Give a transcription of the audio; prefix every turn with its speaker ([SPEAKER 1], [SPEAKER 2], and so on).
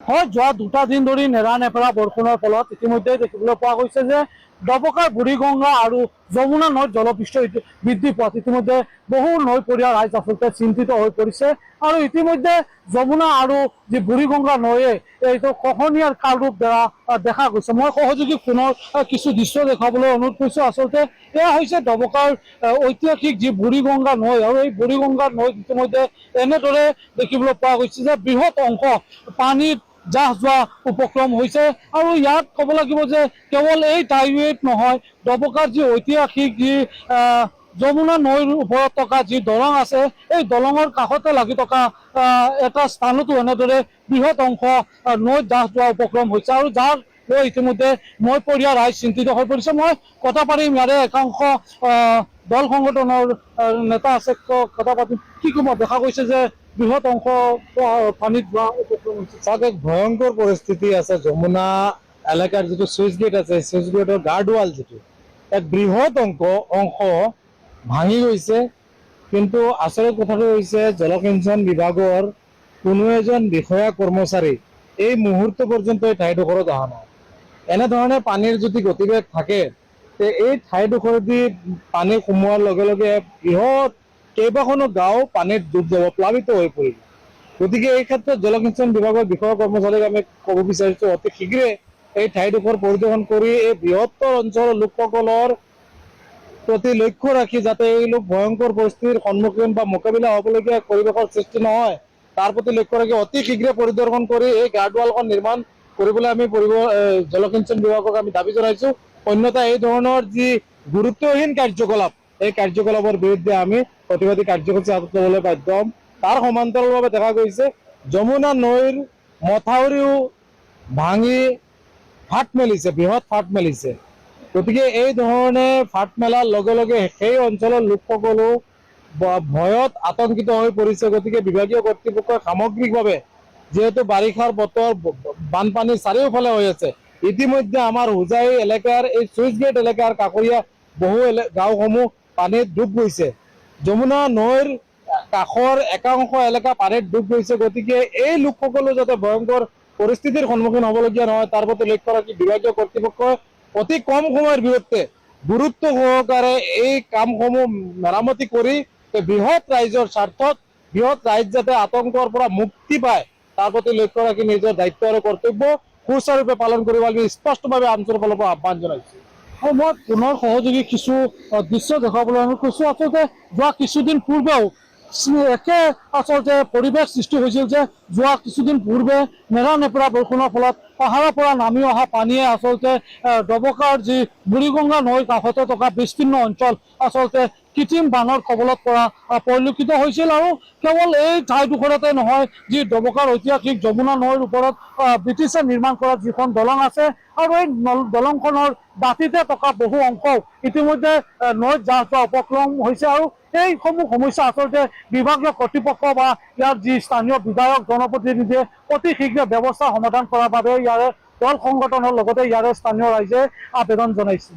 [SPEAKER 1] হয়, যোৱা দুটা দিন ধৰি নেৰানেপেৰা বৰষুণৰ ফলত ইতিমধ্যে দেখিবলৈ পোৱা গৈছে যে ডবকাৰ বুঢ়ীগঙ্গা আৰু যমুনা নৈত জলপৃষ্ঠ বৃদ্ধি পোৱাত ইতিমধ্যে বহু নৈপৰীয়া ৰাইজ আচলতে চিন্তিত হৈ পৰিছে। আৰু ইতিমধ্যে যমুনা আৰু যি বুঢ়ীগঙ্গা নৈয়ে এইটো খহনীয়াৰ কাল ৰূপ দেখা গৈছে। মই সহযোগী পুনৰ কিছু দৃশ্য দেখাবলৈ অনুৰোধ কৰিছোঁ। আচলতে এয়া হৈছে ডবকাৰ ঐতিহাসিক যি বুঢ়ীগঙ্গা নৈ, আৰু এই বুঢ়ীগঙ্গা নৈত ইতিমধ্যে এনেদৰে দেখিবলৈ পোৱা গৈছে যে বৃহৎ অংশ পানীত জাহ যোৱা উপক্ৰম হৈছে। আৰু ইয়াত ক'ব লাগিব যে কেৱল এই টাইৱেত নহয়, ডবকাৰ যি ঐতিহাসিক যি যমুনা নৈৰ ওপৰত থকা যি দলং আছে, এই দলঙৰ কাষতে লাগি থকা এটা স্থানতো এনেদৰে বৃহৎ অংশ নৈত জাহ যোৱা উপক্ৰম হৈছে, আৰু যাৰ লৈ ইতিমধ্যে নৈপৰীয়া ৰাইজ চিন্তিত হৈ পৰিছে। মই কথা পাতিম, ইয়াৰে একাংশ দল সংগঠনৰ নেতা আছে, কথা পাতিম। কি ক'ব, দেখা গৈছে যে বৃহৎ অংশ পানীত যোৱা উপক্ৰম হৈছে।
[SPEAKER 2] তাত এক ভয়ংকৰ পৰিস্থিতি আছে। যমুনা এলেকাৰ যিটো চুইচ গেট আছে, চুইচ গেটৰ গাৰ্ড ৱাল যিটো এক বৃহৎ অংশ ভাঙি গৈছে। কিন্তু আচৰিত কথাটো হৈছে জলসিঞ্চন বিভাগৰ কোনো এজন বিষয়া কৰ্মচাৰী এই মুহূৰ্ত পৰ্যন্ত এই ঠাইডোখৰত অহা নাই। এনেধৰণে পানীৰ যদি গতিবেগ থাকে, তে এই ঠাইডোখৰেদি পানী সোমোৱাৰ লগে লগে বৃহৎ কেইবাখনো গাঁও পানীত ডুব যাব, প্লাবিত হৈ পৰিব। গতিকে এই ক্ষেত্ৰত জলসিঞ্চন বিভাগৰ বিষয়া কৰ্মচাৰীক আমি ক'ব বিচাৰিছোঁ, অতি শীঘ্ৰে এই ঠাইডোখৰ পৰিদৰ্শন কৰি এই বৃহত্তৰ অঞ্চলৰ লোকসকলৰ প্ৰতি লক্ষ্য ৰাখি যাতে এই লোক ভয়ংকৰ পৰিস্থিতিৰ সন্মুখীন বা মোকাবিলা হ'বলগীয়া পৰিৱেশৰ সৃষ্টি নহয়, তাৰ প্ৰতি লক্ষ্য ৰাখি অতি শীঘ্ৰে পৰিদৰ্শন কৰি এই গাৰ্ডৱালখন নিৰ্মাণ কৰিবলৈ আমি জলসিঞ্চন বিভাগক আমি দাবী জনাইছোঁ। অন্যথা এই ধৰণৰ যি গুৰুত্বহীন কাৰ্যকলাপ, এই কাৰ্যকলাপৰ বিৰুদ্ধে আমি প্ৰতিবাদী কাৰ্যসূচী হাতত ল'বলৈ বাধ্য হ'ম। তাৰ সমান্তৰালভাৱে দেখা গৈছে যমুনা নৈৰ মথাউৰিও ভাঙি ফাট মেলিছে, বৃহৎ ফাট মেলিছে। গতিকে এই ধৰণে ফাট মেলাৰ লগে লগে সেই অঞ্চলৰ লোকসকলো ভয়ত আতংকিত হৈ পৰিছে। গতিকে বিভাগীয় কৰ্তৃপক্ষই সামগ্ৰিকভাৱে, যিহেতু বাৰিষাৰ বতৰ, বানপানী চাৰিওফালে হৈ আছে, ইতিমধ্যে আমাৰ হোজাই এলেকাৰ এই চুইচ গেট এলেকাৰ কাষৰীয়া বহু গাঁওসমূহ পানীত ডুব গৈছে। যমুনা নৈৰ কাষৰ একাংশ এলেকা পানীত ডুব গৈছে। গতিকে এই লোকসকলো যাতে ভয়ংকৰ পৰিস্থিতিৰ সন্মুখীন হ'বলগীয়া নহয়, তাৰ প্ৰতি লক্ষ্য ৰাখি বিভাগীয় কৰ্তৃপক্ষই অতি কম সময়ৰ ভিতৰতে গুৰুত্ব সহকাৰে এই কামসমূহ মেৰামতি কৰি বৃহৎ ৰাইজৰ স্বাৰ্থত, বৃহৎ ৰাইজ যাতে আতংকৰ পৰা মুক্তি পায়, তাৰ প্ৰতি লক্ষ্য ৰাখি নিজৰ দায়িত্ব আৰু কৰ্তব্য সুচাৰুৰূপে পালন কৰিব আমি স্পষ্টভাৱে অঞ্চলৰ ফালৰ পৰা আহ্বান জনাইছোঁ।
[SPEAKER 1] আৰু মই পুনৰ সহযোগী কিছু দৃশ্য দেখুৱাবলৈ অনুৰোধ কৰিছোঁ। আচলতে যোৱা কিছুদিন পূৰ্বেও একে আচলতে পৰিৱেশ সৃষ্টি হৈছিল যে যোৱা কিছুদিন পূৰ্বে নেৰানেপেৰা বৰষুণৰ ফলত পাহাৰৰ পৰা নামি অহা পানীয়ে আচলতে ডবকাৰ যি বুঢ়ীগঙ্গা নৈৰ কাষতে থকা বিস্তীৰ্ণ অঞ্চল আচলতে কৃত্ৰিম বানৰ কবলত পৰা পৰিলক্ষিত হৈছিল। আৰু কেৱল এই ঠাইডোখৰতে নহয়, যি ডবকাৰ ঐতিহাসিক যমুনা নৈৰ ওপৰত ব্ৰিটিছে নিৰ্মাণ কৰা যিখন দলং আছে, আৰু এই দলংখনৰ দাঁতিতে থকা বহু অংশও ইতিমধ্যে নৈত জাহ যোৱা উপক্ৰম হৈছে। আৰু এইসমূহ সমস্যা আচলতে বিভাগীয় কৰ্তৃপক্ষ বা ইয়াৰ যি স্থানীয় বিধায়ক, জনপ্ৰতিনিধিয়ে অতি শীঘ্ৰে ব্যৱস্থা সমাধান কৰাৰ বাবে ইয়াৰে দল সংগঠনৰ লগতে ইয়াৰে স্থানীয় ৰাইজে আবেদন জনাইছে।